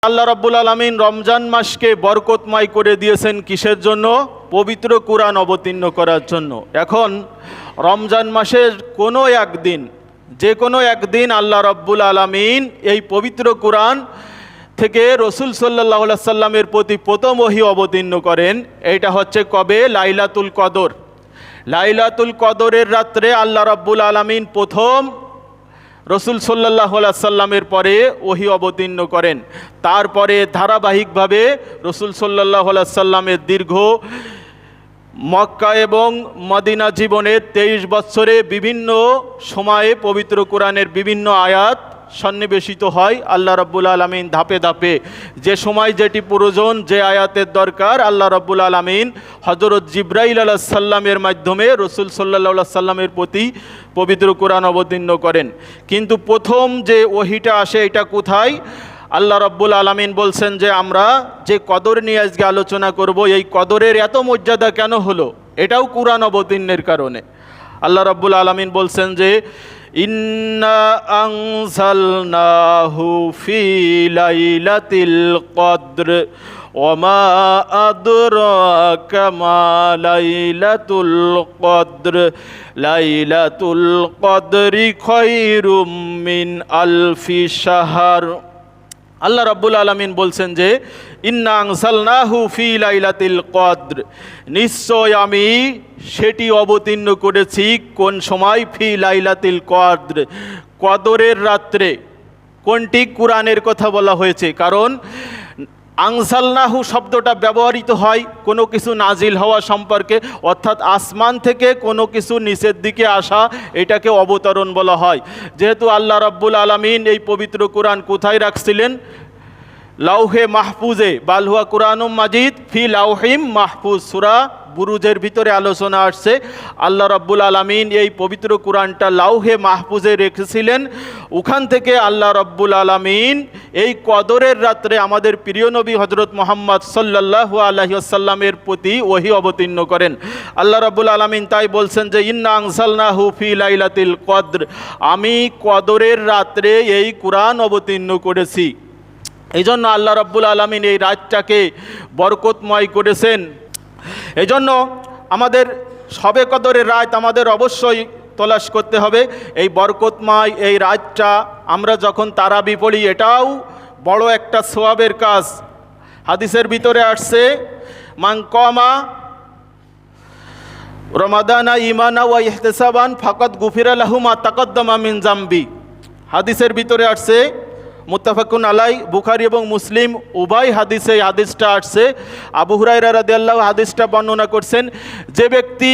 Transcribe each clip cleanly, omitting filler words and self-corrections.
আল্লাহ রাব্বুল আলামিন রমজান মাসকে বরকতময় করে দিয়েছেন কিসের জন্য? পবিত্র কুরআন অবতীর্ণ করার জন্য। এখন রমজান মাসের কোনো একদিন, যে কোনো একদিন আল্লাহ রাব্বুল আলামিন এই পবিত্র কুরআন থেকে রসুল সাল্লাল্লাহু আলাইহি সাল্লামের প্রতি প্রথম ওহী অবতীর্ণ করেন। এইটা হচ্ছে কবে? লাইলাতুল কদর। লাইলাতুল কদরের রাত্রে আল্লাহ রাব্বুল আলামিন প্রথম রসুল সাল্লাল্লাহু আলাইহি সাল্লামের পরে ওহী অবতীর্ণ করেন। তারপরে ধারাবাহিকভাবে রসুল সাল্লাল্লাহু আলাইহি সাল্লামের দীর্ঘ মক্কা এবং মদিনা জীবনের 23 বছরে বিভিন্ন সময়ে পবিত্র কোরআনের বিভিন্ন আয়াত সন্নিবেশিত হয়। আল্লাহ রাব্বুল আলামিন ধাপে ধাপে যে সময় যেটি প্রয়োজন, যে আয়াতের দরকার, আল্লাহ রাব্বুল আলামিন হযরত জিবরাইল আলাইহিস সালামের মাধ্যমে রসুল সাল্লাল্লাহু আলাইহি সাল্লামের প্রতি পবিত্র কোরআন অবতীর্ণ করেন। কিন্তু প্রথম যে ওহীটা আসে এটা কোথায়? আল্লাহ রাব্বুল আলামিন বলছেন যে আমরা যে কদর নিয়ে আজকে আলোচনা করব, এই কদরের এত মর্যাদা কেন হলো? এটাও কোরআন অবতীর্ণের কারণে। আল্লাহ রাব্বুল আলামিন বলছেন যে ইন্না আনজালনাহু ফি লাইলাতিল কদর ওমা আদরাকা মা লাইলাতুল কদর লাইলাতুল কদরি খায়রুম মিন আলফি শাহর। আল্লাহ রাব্বুল আলামিন বলছেন যে ইন্না আনজালনাহু ফি লাইলাতিল কদর, নিশ্চয় আমি সেটি অবতীর্ণ করেছি কোন সময়? ফি লাইলাতিল কদর, কদরের রাত্রে। কোনটি? কোরআনের কথা বলা হয়েছে। কারণ আনজালনাহু শব্দটা ব্যবহৃত হয় কোনো কিছু নাজিল হওয়া সম্পর্কে, অর্থাৎ আসমান থেকে কোনো কিছু নিচের দিকে আসা, এটাকে অবতরণ বলা হয়। যেহেতু আল্লাহ রাব্বুল আলামিন এই পবিত্র কোরআন কোথায় রাখছিলেন? লাউহে মাহফুজে, বাল হুয়া কুরআনুম মাজিদ ফি লাউহিম মাহফুজ। সূরা বুরুজের ভিতরে আলোচনা আসছে আল্লাহ রাব্বুল আলামিন এই পবিত্র কোরআনটা লাউহে মাহফুজে রেখেছিলেন। ওখান থেকে আল্লাহ রাব্বুল আলামিন এই কদরের রাত্রে আমাদের প্রিয় নবী হযরত মুহাম্মদ সাল্লাল্লাহু আলাইহি ওয়াসাল্লামের প্রতি ওহী অবতীর্ণ করেন। আল্লাহ রাব্বুল আলামিন তাই বলছেন যে ইন্না আনজালনাহু ফি লাইলাতিল কদর, আমি কদরের রাত্রে এই কোরআন অবতীর্ণ করেছি। এই জন্য আল্লাহ রাব্বুল আলামিন এই রাতটাকে বরকতময় করেছেন। এই জন্য আমাদের শবে কদরের রাত আমাদের অবশ্যই তলাশ করতে হবে। এই বরকতময় এই রাতটা আমরা যখন তারাবি পড়ি, এটাও বড় একটা সওয়াবের কাজ। হাদিসের ভিতরে আসছে মান কামা রমাদানা ঈমানা ওয়া ইহতিসাবান ফাকাদ গুফিরা লাহু মা তাকদ্দামা মিন জামবি। হাদিসের ভিতরে আসছে, মুত্তাফাকুন আলাই, বুখারী এবং মুসলিম উভয় হাদিসে এই হাদিসটা আসছে। আবু হুরায়রা রাদিয়াল্লাহু হাদিসটা বর্ণনা করছেন, যে ব্যক্তি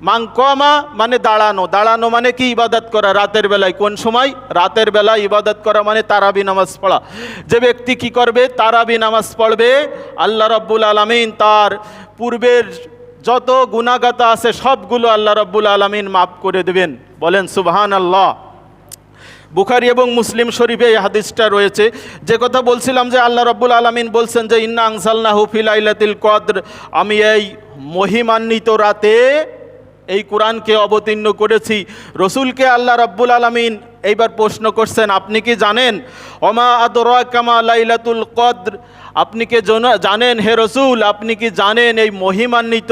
মাংকমা মানে দাঁড়ানো, দাঁড়ানো মানে কি? ইবাদত করা রাতের বেলায়। কোন সময়? রাতের বেলায় ইবাদত করা মানে তারাবি নামাজ পড়া। যে ব্যক্তি কি করবে? তারাবি নামাজ পড়বে, আল্লাহ রাব্বুল আলামিন তার পূর্বের যত গুনাহগাতা আছে সবগুলো আল্লাহ রাব্বুল আলামিন মাফ করে দেবেন। বলেন সুবহানাল্লাহ। বুখারী এবং মুসলিম শরীফে এই হাদিসটা রয়েছে। যে কথা বলছিলাম যে আল্লাহ রাব্বুল আলামিন বলছেন যে ইন্না আনজালনাহু ফি লাইলাতিল কদর, আমি এই মহিমান্বিত রাতে এই কোরআনকে অবতীর্ণ করেছি। রসুলকে আল্লাহ রাব্বুল আলামিন এইবার প্রশ্ন করছেন, আপনি কি জানেন? ওমা আদরাকা মা লাইলাতুল কদর, আপনি কি জানেন হে রসুল, আপনি কি জানেন এই মহিমান্বিত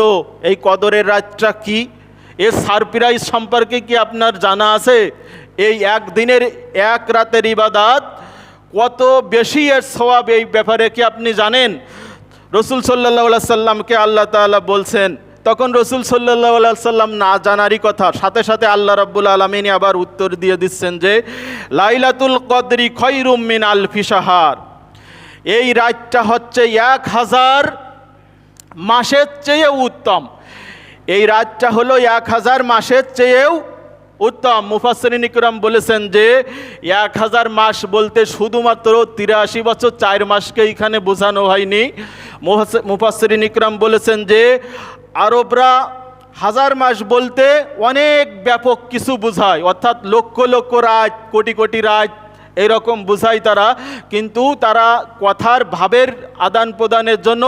এই কদরের রাতটা কি? এর সারপ্রাইজ সম্পর্কে কি আপনার জানা আছে? এই একদিনের এক রাতের ইবাদত কত বেশি এর সওয়াব, এই ব্যাপারে কি আপনি জানেন? রসুল সাল্লাল্লাহু আলাইহি সাল্লামকে আল্লাহ তাআলা বলছেন। তখন রসুল সাল্লাল্লাহু আলাইহি সাল্লাম না জানারই কথা, সাথে সাথে আল্লাহ রাব্বুল আলামিন আবার উত্তর দিয়ে দিচ্ছেন যে লাইলাতুল কদরি খায়রুম মিন আলফি শাহর, এই রাতটা হচ্ছে 1000 মাসের চেয়েও উত্তম। এই রাতটা হলো 1000 মাসের চেয়েও উত্তম। মুফাসসিরিন ইকরাম বলেছেন যে 1000 মাস বলতে শুধুমাত্র 83 বছর 4 মাসকে এখানে বোঝানো হয়নি। মুফাসসিরিন ইকরাম বলেছেন যে আরবরা 1000 মাস বলতে অনেক ব্যাপক কিছু বোঝায়, অর্থাৎ লক্ষ লক্ষ রাত, কোটি কোটি রাত, এরকম বোঝায় তারা। কিন্তু তারা কথার ভাবের আদান প্রদানের জন্য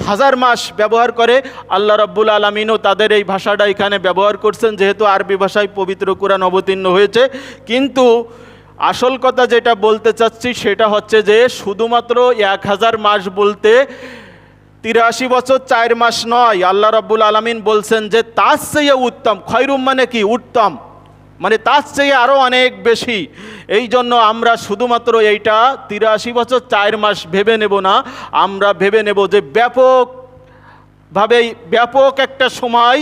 1000 মাস ব্যবহার করে। আল্লাহ রাব্বুল আলামিনও তাদের এই ভাষাটা এখানে ব্যবহার করছেন, যেহেতু আরবি ভাষায় পবিত্র কোরআন অবতীর্ণ হয়েছে। কিন্তু আসল কথা যেটা বলতে চাচ্ছি সেটা হচ্ছে যে শুধুমাত্র 1000 মাস বলতে 83 বছর 4 মাস নয়। আল্লাহ রাব্বুল আলামিন বলছেন যে তার চেয়ে উত্তম, খয়রুম মানে কি, উত্তম, মানে তার চেয়ে আরও অনেক বেশি। এই জন্য আমরা শুধুমাত্র এইটা 83 বছর 4 মাস ভেবে নেব না, আমরা ভেবে নেব যে ব্যাপক একটা সময়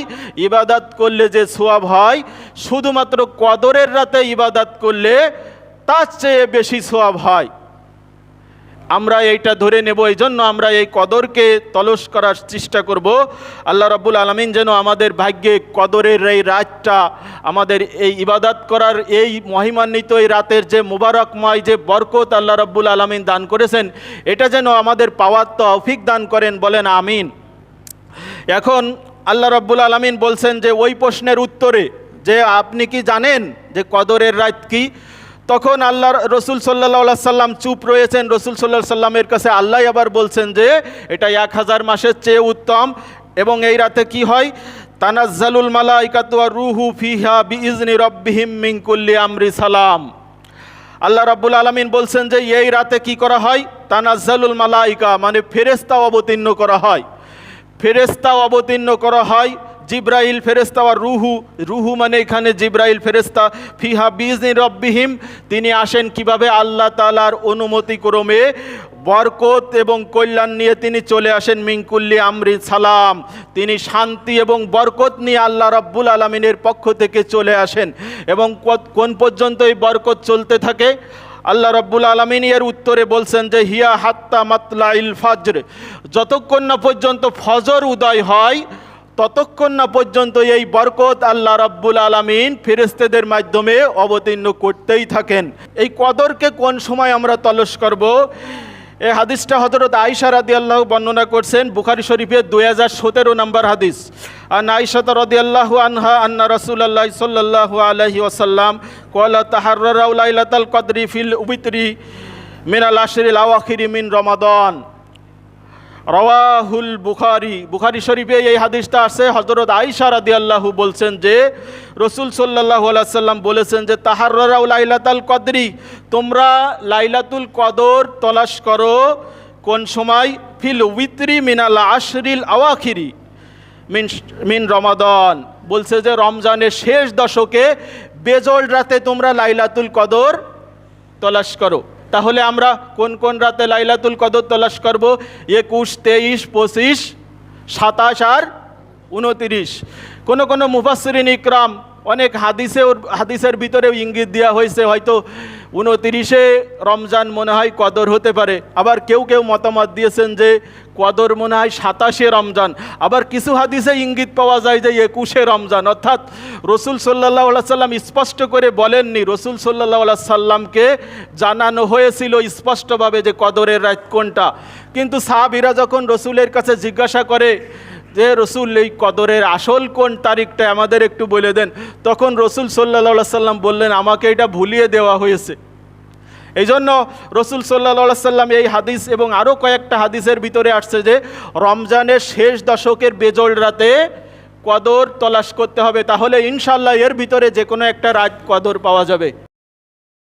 ইবাদত করলে যে সওয়াব হয়, শুধুমাত্র কদরের রাতে ইবাদত করলে তার চেয়ে বেশি সওয়াব হয়। আমরা এইটা ধরে নেব, এই জন্য আমরা এই কদরকে তলস করার চেষ্টা করব। আল্লাহ রাব্বুল আলামিন যেন আমাদের ভাগ্যে কদরের এই রাতটা, আমাদের এই ইবাদত করার এই মহিমান্বিত এই রাতের যে মুবারকময় যে বরকত আল্লাহ রাব্বুল আলামিন দান করেছেন, এটা যেন আমাদের পাওয়ার তৌফিক দান করেন, বলেন আমিন। এখন আল্লাহ রাব্বুল আলামিন বলছেন যে ওই প্রশ্নের উত্তরে যে আপনি কি জানেন যে কদরের রাত কি? তখন আল্লাহ রসুল সাল্লাল্লাহু আলাইহি সাল্লাম চুপ রয়েছেন। রসুল সাল্লাল্লাহু আলাইহি সাল্লামের কাছে আল্লাহ আবার বলছেন যে এটা 1000 মাসের চেয়ে উত্তম। এবং এই রাতে কি হয়? তানাজ্জালুল মালাইকাতু ওয়ার রূহু ফিহা বিইজনি রাব্বিহিম মিন কুল্লি আমরি সালাম। আল্লাহ রাব্বুল আলামিন বলছেন যে এই রাতে কি করা হয়? তানাজ্জালুল মালাইকা মানে ফেরেশতা অবতীর্ণ করা হয়, ফেরেশতা অবতীর্ণ করা হয়। জিব্রাইল ফেরেশতা আর রুহু মানে এখানে জিব্রাইল ফেরেশতা, ফিহা বিইজনি রব্বিহিম, তিনি আসেন কিভাবে? আল্লাহ তাআলার অনুমতি ক্রমে বরকত এবং কল্যাণ নিয়ে তিনি চলে আসেন। মিন কুল্লি আমরি সালাম, তিনি শান্তি এবং বরকত নিয়ে আল্লাহ রাব্বুল আলামিনের পক্ষ থেকে চলে আসেন। এবং কোন পর্যন্ত এই বরকত চলতে থাকে? আল্লাহ রাব্বুল আলামিন এর উত্তরে বলছেন যে হিয়া হাত্তা মাতলাইল ফজর, যতক্ষণ না পর্যন্ত ফজর উদয় হয় ততক্ষণ না পর্যন্ত এই বরকত আল্লাহ রাব্বুল আলামিন ফেরেশতাদের মাধ্যমে অবতীর্ণ করতেই থাকেন। এই কদরকে কোন সময় আমরা তলস করব? এই হাদিসটা হযরত আয়েশা রাদিয়াল্লাহু বর্ণনা করছেন, বুখারী শরীফের 2017 নম্বর হাদিস। আন আয়েশা রাদিয়াল্লাহু আনহা আন্না রাসূলুল্লাহ সাল্লাল্লাহু আলাইহি ওয়াসাল্লাম ক্বালা তাহাররাউ লাইলাতাল কদরি ফিল উবিত্রি মিনাল আশরিল আওয়াখিরি মিন রমাদান, রাওয়াহুল বুখারী। বুখারী শরীফে এই হাদিসটা আছে। হযরত আয়েশা রাদিয়াল্লাহু বলছেন যে রাসূল সাল্লাল্লাহু আলাইহি ওয়াসাল্লাম বলেছেন যে তাহাররাউ লাইলাতাল কদরি, তোমরা লাইলাতুল কদর তলাশ করো কোন সময়? ফিল উইত্রি মিনাল আশরিল আওয়াখিরি মিন রমাদান, বলছে যে রমজানের শেষ দশকে বেজোড় রাতে তোমরা লাইলাতুল কদর তলাশ করো। তাহলে আমরা কোন কোন রাতে লাইলাতুল কদর তলাশ করব? 21, 23, 25, 27 আর 29। কোন কোন মুফাসসিরিন ইকরাম অনেক হাদিসের ভিতরেও ইঙ্গিত দেওয়া হয়েছে হয়তো 29-এ রমজান মনে হয় কদর হতে পারে। আবার কেউ কেউ মতামত দিয়েছেন যে কদর মনে হয় 27-এ রমজান। আবার কিছু হাদিসে ইঙ্গিত পাওয়া যায় যে 21-এ রমজান। অর্থাৎ রসুল সাল্লাল্লাহু আলাইহি সাল্লাম স্পষ্ট করে বলেননি। রসুল সাল্লাল্লাহু আলাইহি সাল্লামকে জানানো হয়েছিল স্পষ্টভাবে যে কদরের রাত কোনটা। কিন্তু সাহাবীরা যখন রসুলের কাছে জিজ্ঞাসা করে যে রসুল এই কদরের আসল কোন তারিখটা আমাদের একটু বলে দেন, তখন রসুল সাল্লাল্লাহু আলাইহি সাল্লাম বললেন আমাকে এটা ভুলিয়ে দেওয়া হয়েছে। এই জন্য রসুল সাল্লাল্লাহু আলাইহি সাল্লাম এই হাদিস এবং আরও কয়েকটা হাদিসের ভিতরে আসছে যে রমজানের শেষ দশকের বেজোড় রাতে কদর তলাশ করতে হবে। তাহলে ইনশাআল্লাহ এর ভিতরে যে কোনো একটা রাত কদর পাওয়া যাবে।